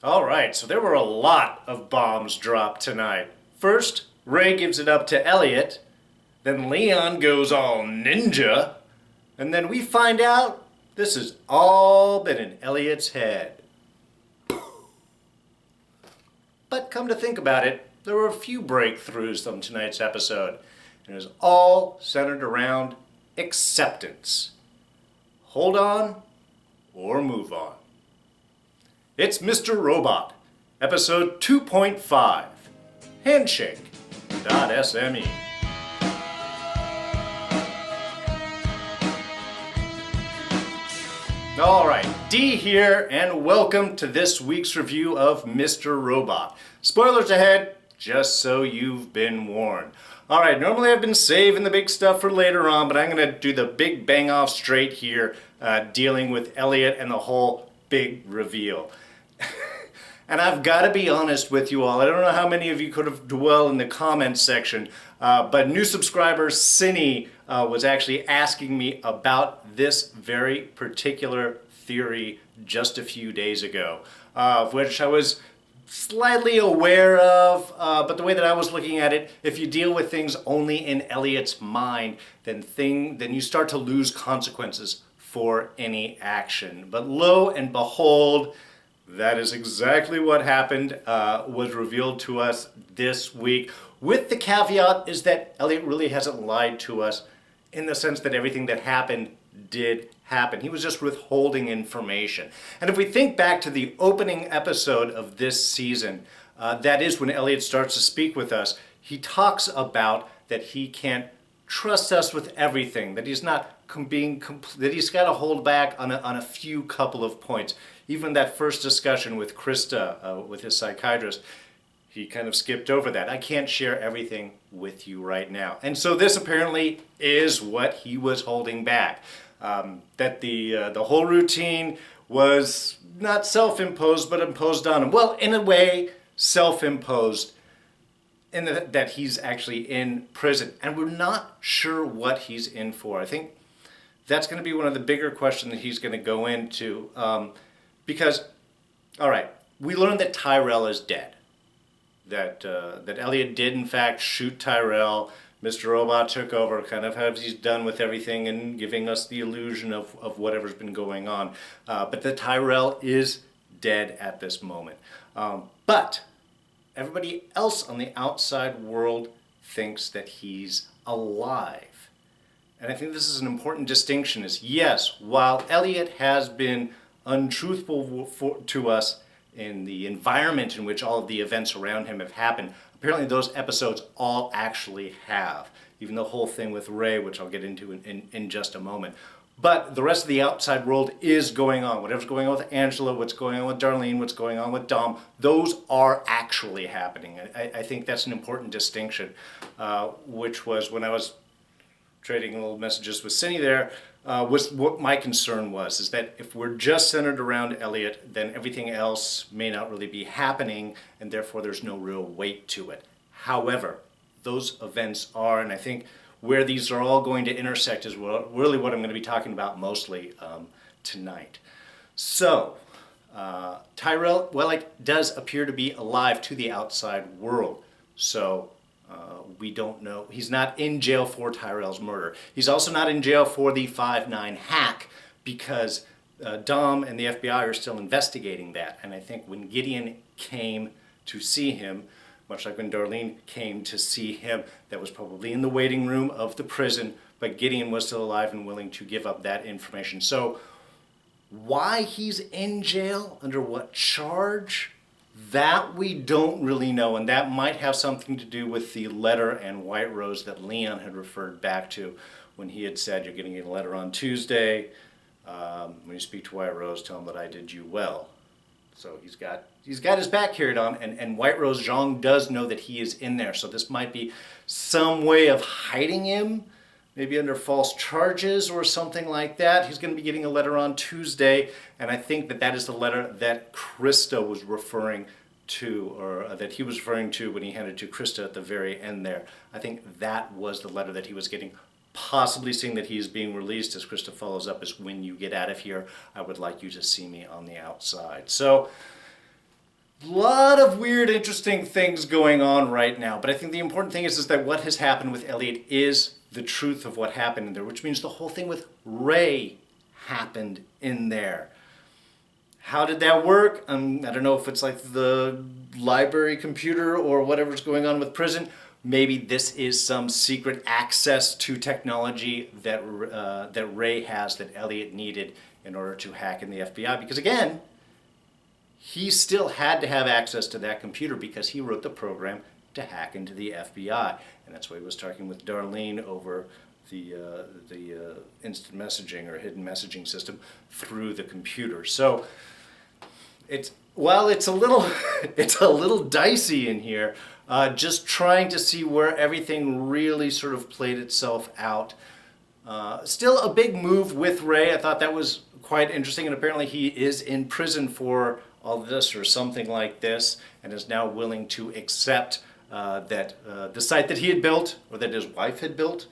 All right, so there were a lot of bombs dropped tonight. First, Ray gives it up to Elliot, then Leon goes all ninja, and then we find out this has all been in Elliot's head. But come to think about it, there were a few breakthroughs on tonight's episode, and it was all centered around acceptance. Hold on or move on. It's Mr. Robot, episode 2.5, handshake.sme. Alright, D here, and welcome to this week's review of Mr. Robot. Spoilers ahead, just so you've been warned. Alright, normally I've been saving the big stuff for later on, but I'm going to do the big bang off straight here, dealing with Elliot and the whole big reveal. And I've got to be honest with you all. I don't know how many of you could have dwelled in the comments section, but new subscriber Cindy was actually asking me about this very particular theory just a few days ago, of which I was slightly aware of, but the way that I was looking at it, if you deal with things only in Elliot's mind, then you start to lose consequences for any action. But lo and behold, that is exactly what happened, was revealed to us this week, with the caveat is that Elliot really hasn't lied to us in the sense that everything that happened did happen. He was just withholding information. And if we think back to the opening episode of this season, that is when Elliot starts to speak with us, he talks about that he can't trust us with everything, that he's not that he's got to hold back on a few couple of points. Even that first discussion with Krista, with his psychiatrist, he kind of skipped over that. I can't share everything with you right now. And so this apparently is what he was holding back. That the whole routine was not self-imposed, but imposed on him. Well, in a way, self-imposed, in that he's actually in prison. And we're not sure what he's in for. I think that's going to be one of the bigger questions that he's going to go into. Because, all right, we learned that Tyrell is dead. That Elliot did, in fact, shoot Tyrell. Mr. Robot took over, kind of as he's done with everything and giving us the illusion of whatever's been going on. But that Tyrell is dead at this moment. But everybody else on the outside world thinks that he's alive. And I think this is an important distinction, is yes, while Elliot has been untruthful to us in the environment in which all of the events around him have happened, apparently those episodes all actually have. Even the whole thing with Ray, which I'll get into in just a moment. But the rest of the outside world is going on. Whatever's going on with Angela, what's going on with Darlene, what's going on with Dom, those are actually happening. I think that's an important distinction, which was when I was trading little messages with Cindy there, was what my concern was, is that if we're just centered around Elliot, then everything else may not really be happening, and therefore there's no real weight to it. However, those events are, and I think where these are all going to intersect is really what I'm going to be talking about mostly tonight. So, Tyrell Wellick does appear to be alive to the outside world. So, we don't know. He's not in jail for Tyrell's murder. He's also not in jail for the 5/9 hack because Dom and the FBI are still investigating that. And I think when Gideon came to see him, much like when Darlene came to see him, that was probably in the waiting room of the prison, but Gideon was still alive and willing to give up that information. So why he's in jail, under what charge, that we don't really know, and that might have something to do with the letter and White Rose that Leon had referred back to when he had said, you're getting a letter on Tuesday. When you speak to White Rose, tell him that I did you well. So he's got his back carried on, and White Rose Zhang does know that he is in there. So this might be some way of hiding him, maybe under false charges or something like that. He's going to be getting a letter on Tuesday, and I think that is the letter that Krista was referring to, or that he was referring to when he handed to Krista at the very end there. I think that was the letter that he was getting, possibly seeing that he is being released, as Krista follows up, is when you get out of here, I would like you to see me on the outside. So lot of weird, interesting things going on right now. But I think the important thing is that what has happened with Elliot is the truth of what happened in there, which means the whole thing with Ray happened in there. How did that work? I don't know if it's like the library computer or whatever's going on with prison. Maybe this is some secret access to technology that Ray has that Elliot needed in order to hack in the FBI. Because again, he still had to have access to that computer because he wrote the program to hack into the FBI. And that's why he was talking with Darlene over the instant messaging or hidden messaging system through the computer. So while it's a little dicey in here, just trying to see where everything really sort of played itself out. Still a big move with Ray. I thought that was quite interesting, and apparently he is in prison for all of this or something like this, and is now willing to accept that the site that he had built, or that his wife had built,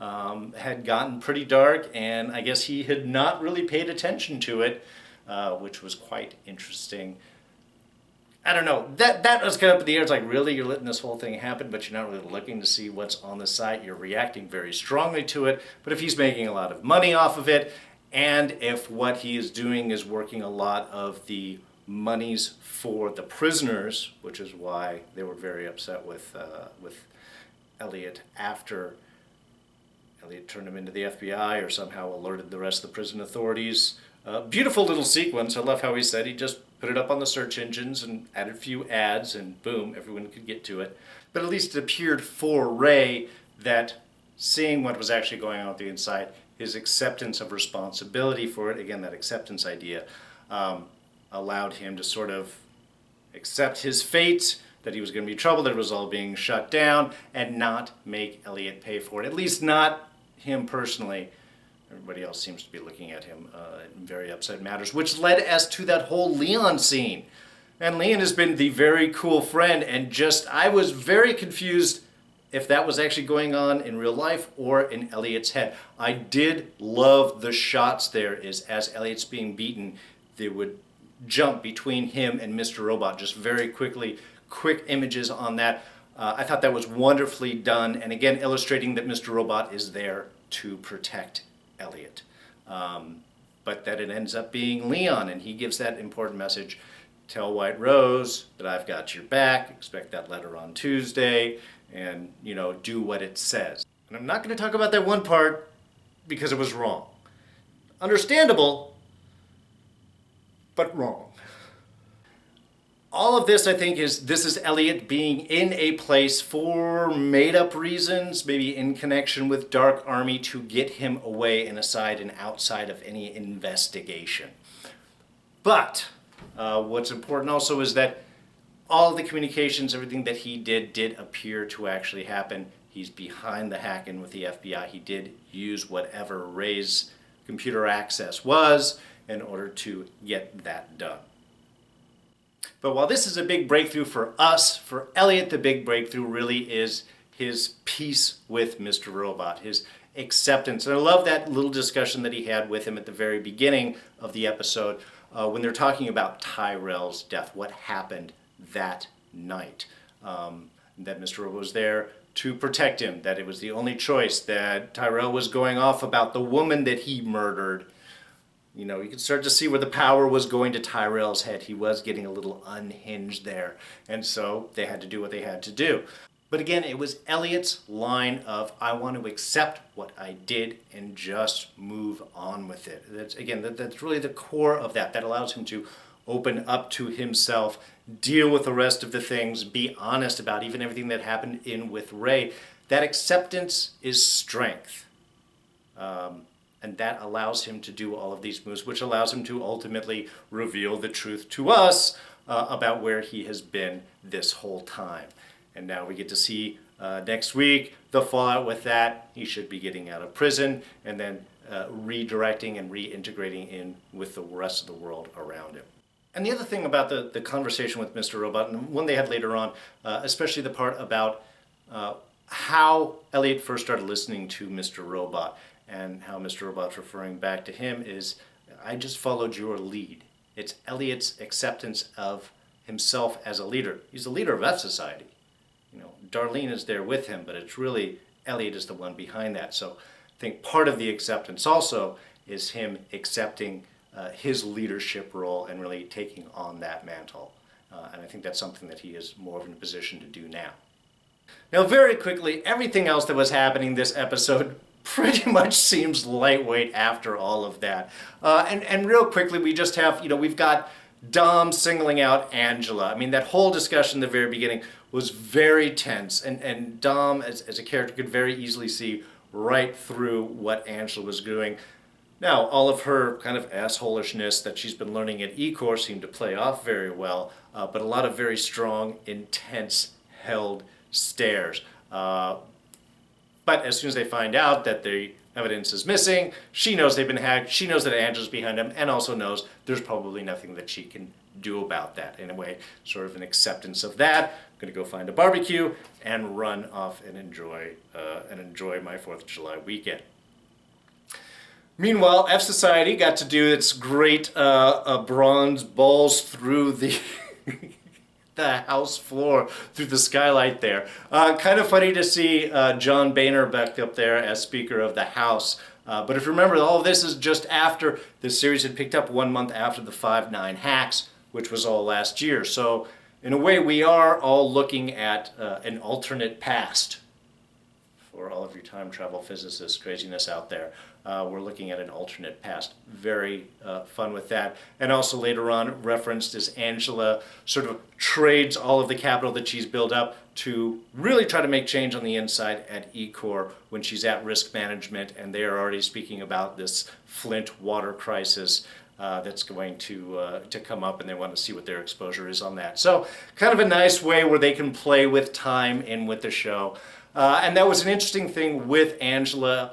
had gotten pretty dark, and I guess he had not really paid attention to it, which was quite interesting. I don't know, that was kind of up in the air. It's like, really, you're letting this whole thing happen, but you're not really looking to see what's on the site. You're reacting very strongly to it, but if he's making a lot of money off of it, and if what he is doing is working a lot of the monies for the prisoners, which is why they were very upset with Elliot after Elliot turned him into the FBI or somehow alerted the rest of the prison authorities. Beautiful little sequence. I love how he said he just put it up on the search engines and added a few ads and boom, everyone could get to it. But at least it appeared for Ray that seeing what was actually going on with the inside, his acceptance of responsibility for it, again, that acceptance idea, allowed him to sort of accept his fate, that he was going to be in trouble, that it was all being shut down, and not make Elliot pay for it. At least not him personally. Everybody else seems to be looking at him in very upset matters, which led us to that whole Leon scene. And Leon has been the very cool friend, and I was very confused if that was actually going on in real life or in Elliot's head. I did love the shots there, as Elliot's being beaten, they would jump between him and Mr. Robot just very quickly, quick images on that. I thought that was wonderfully done, and again illustrating that Mr. Robot is there to protect Elliot. But that it ends up being Leon, and he gives that important message: tell White Rose that I've got your back, expect that letter on Tuesday, and do what it says. And I'm not going to talk about that one part because it was wrong. Understandable, but wrong. All of this, I think, this is Elliot being in a place for made-up reasons, maybe in connection with Dark Army, to get him away and aside and outside of any investigation. But what's important also is that all of the communications, everything that he did appear to actually happen. He's behind the hack-in with the FBI. He did use whatever Ray's computer access was in order to get that done. But while this is a big breakthrough for us, for Elliot, the big breakthrough really is his peace with Mr. Robot, his acceptance. And I love that little discussion that he had with him at the very beginning of the episode when they're talking about Tyrell's death, what happened that night. That Mr. Robot was there to protect him, that it was the only choice, that Tyrell was going off about the woman that he murdered. You could start to see where the power was going to Tyrell's head. He was getting a little unhinged there. And so they had to do what they had to do. But again, it was Elliot's line of, I want to accept what I did and just move on with it. That's really the core of that. That allows him to open up to himself, deal with the rest of the things, be honest about even everything that happened with Ray. That acceptance is strength. And that allows him to do all of these moves, which allows him to ultimately reveal the truth to us about where he has been this whole time. And now we get to see next week the fallout with that. He should be getting out of prison and then redirecting and reintegrating in with the rest of the world around him. And the other thing about the conversation with Mr. Robot, and one they had later on, especially the part about how Elliot first started listening to Mr. Robot, and how Mr. Robot's referring back to him is, I just followed your lead. It's Elliot's acceptance of himself as a leader. He's the leader of fsociety. Darlene is there with him, but it's really Elliot is the one behind that. So I think part of the acceptance also is him accepting his leadership role and really taking on that mantle. And I think that's something that he is more in a position to do now. Now, very quickly, everything else that was happening this episode pretty much seems lightweight after all of that. And real quickly, we just have, we've got Dom singling out Angela. I mean, that whole discussion in the very beginning was very tense, and Dom, as a character, could very easily see right through what Angela was doing. Now, all of her kind of assholishness that she's been learning at E Corp seemed to play off very well, but a lot of very strong, intense, held stares. But as soon as they find out that the evidence is missing, she knows they've been hacked, she knows that Angela's behind them, and also knows there's probably nothing that she can do about that. In a way, sort of an acceptance of that. I'm going to go find a barbecue and run off and enjoy my 4th of July weekend. Meanwhile, fsociety got to do its great bronze balls through the the house floor, through the skylight there. Kind of funny to see John Boehner back up there as Speaker of the House. But if you remember, all of this is just after the series had picked up 1 month after the 5/9 hacks, which was all last year. So in a way, we are all looking at an alternate past. For all of your time travel physicists craziness out there, we're looking at an alternate past. Very fun with that. And also later on referenced as Angela sort of trades all of the capital that she's built up to really try to make change on the inside at E Corp when she's at risk management, and they are already speaking about this Flint water crisis that's going to come up, and they want to see what their exposure is on that. So kind of a nice way where they can play with time in with the show. And that was an interesting thing with Angela.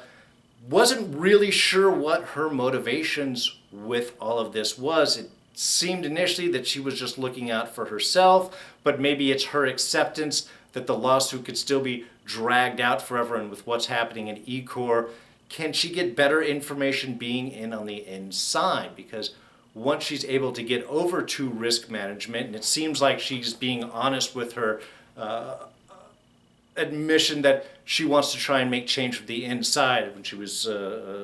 Wasn't really sure what her motivations with all of this was. It seemed initially that she was just looking out for herself, but maybe it's her acceptance that the lawsuit could still be dragged out forever, and with what's happening in E Corp, can she get better information being in on the inside? Because once she's able to get over to risk management, and it seems like she's being honest with her admission that she wants to try and make change from the inside when she was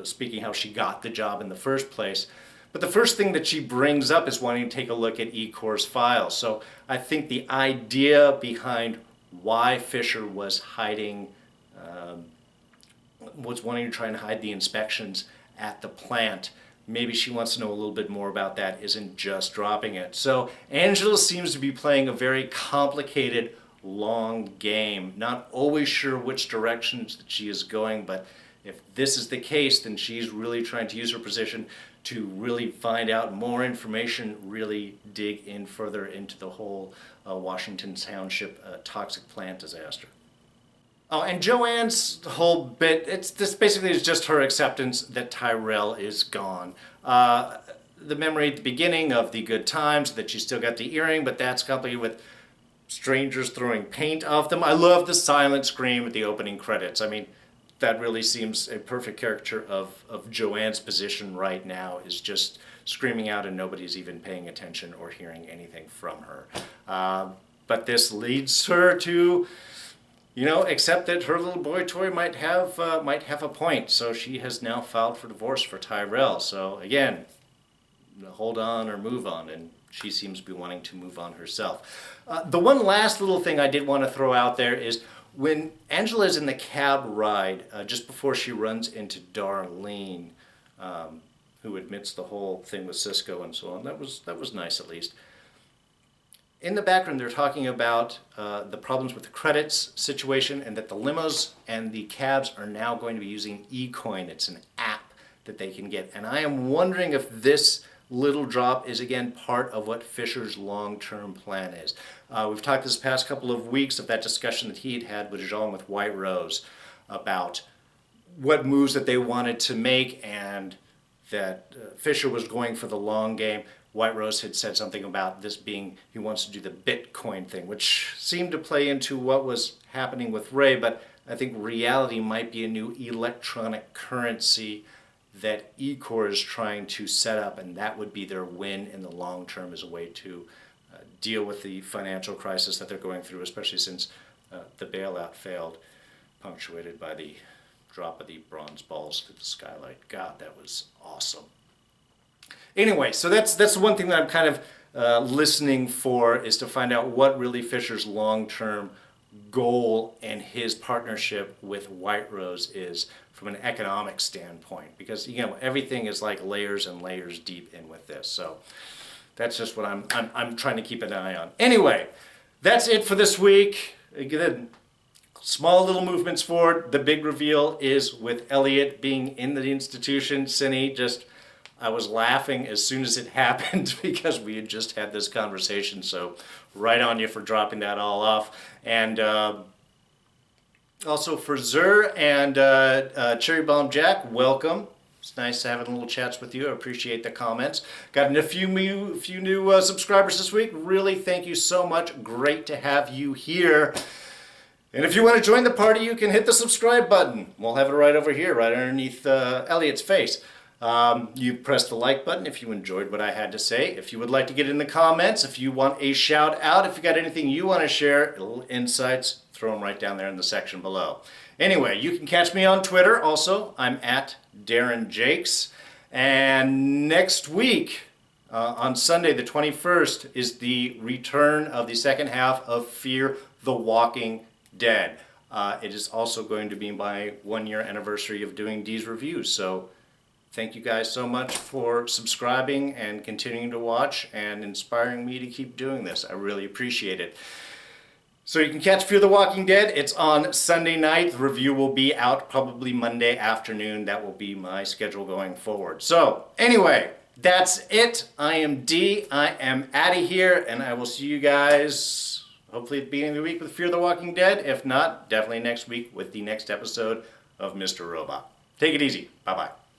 speaking how she got the job in the first place. But the first thing that she brings up is wanting to take a look at E Corp's files. So I think the idea behind why Fisher was hiding, was wanting to try and hide the inspections at the plant, maybe she wants to know a little bit more about that, isn't just dropping it. So Angela seems to be playing a very complicated, long game, not always sure which directions that she is going, but if this is the case, then she's really trying to use her position to really find out more information, really dig in further into the whole Washington Township toxic plant disaster. Oh, and Joanne's whole bit, this basically is just her acceptance that Tyrell is gone. The memory at the beginning of the good times, that she still got the earring, but that's accompanied with strangers throwing paint off them. I love the silent scream at the opening credits. I mean, that really seems a perfect caricature of Joanne's position right now, is just screaming out and nobody's even paying attention or hearing anything from her. But this leads her to, accept that her little boy toy might have a point. So she has now filed for divorce for Tyrell. So again, hold on or move on, and she seems to be wanting to move on herself. The one last little thing I did want to throw out there is when Angela is in the cab ride, just before she runs into Darlene, who admits the whole thing with Cisco and so on. That was nice, at least. In the background, they're talking about the problems with the credits situation, and that the limos and the cabs are now going to be using eCoin. It's an app that they can get. And I am wondering if this little drop is, again, part of what Fisher's long-term plan is. We've talked this past couple of weeks of that discussion that he had with Jean with White Rose about what moves that they wanted to make, and that Fisher was going for the long game. White Rose had said something about this being, he wants to do the Bitcoin thing, which seemed to play into what was happening with Ray, but I think reality might be a new electronic currency that E Corp is trying to set up, and that would be their win in the long term as a way to deal with the financial crisis that they're going through, especially since the bailout failed, punctuated by the drop of the bronze balls through the skylight. God, that was awesome. Anyway, so that's the one thing that I'm kind of listening for, is to find out what really Fisher's long-term goal and his partnership with White Rose is from an economic standpoint, because everything is like layers and layers deep in with this. So that's just what I'm trying to keep an eye on. Anyway, that's it for this week. Again, small little movements forward. The big reveal is with Elliot being in the institution. Cindy, I was laughing as soon as it happened because we had just had this conversation. So right on you for dropping that all off. And also for Zur and Cherry Bomb Jack, welcome. It's nice having little chats with you. I appreciate the comments. Got a few new subscribers this week. Really, thank you so much. Great to have you here. And if you want to join the party, you can hit the subscribe button. We'll have it right over here, right underneath Elliot's face. You press the like button if you enjoyed what I had to say. If you would like to get in the comments, if you want a shout out, if you got anything you want to share, little insights, throw them right down there in the section below. Anyway, you can catch me on Twitter also. I'm at Darren Jakes. And next week, on Sunday the 21st, is the return of the second half of Fear the Walking Dead. It is also going to be my 1-year anniversary of doing D's reviews. So thank you guys so much for subscribing and continuing to watch and inspiring me to keep doing this. I really appreciate it. So you can catch Fear the Walking Dead. It's on Sunday night. The review will be out probably Monday afternoon. That will be my schedule going forward. So anyway, that's it. I am D. I am out of here, and I will see you guys hopefully at the beginning of the week with Fear the Walking Dead. If not, definitely next week with the next episode of Mr. Robot. Take it easy. Bye-bye.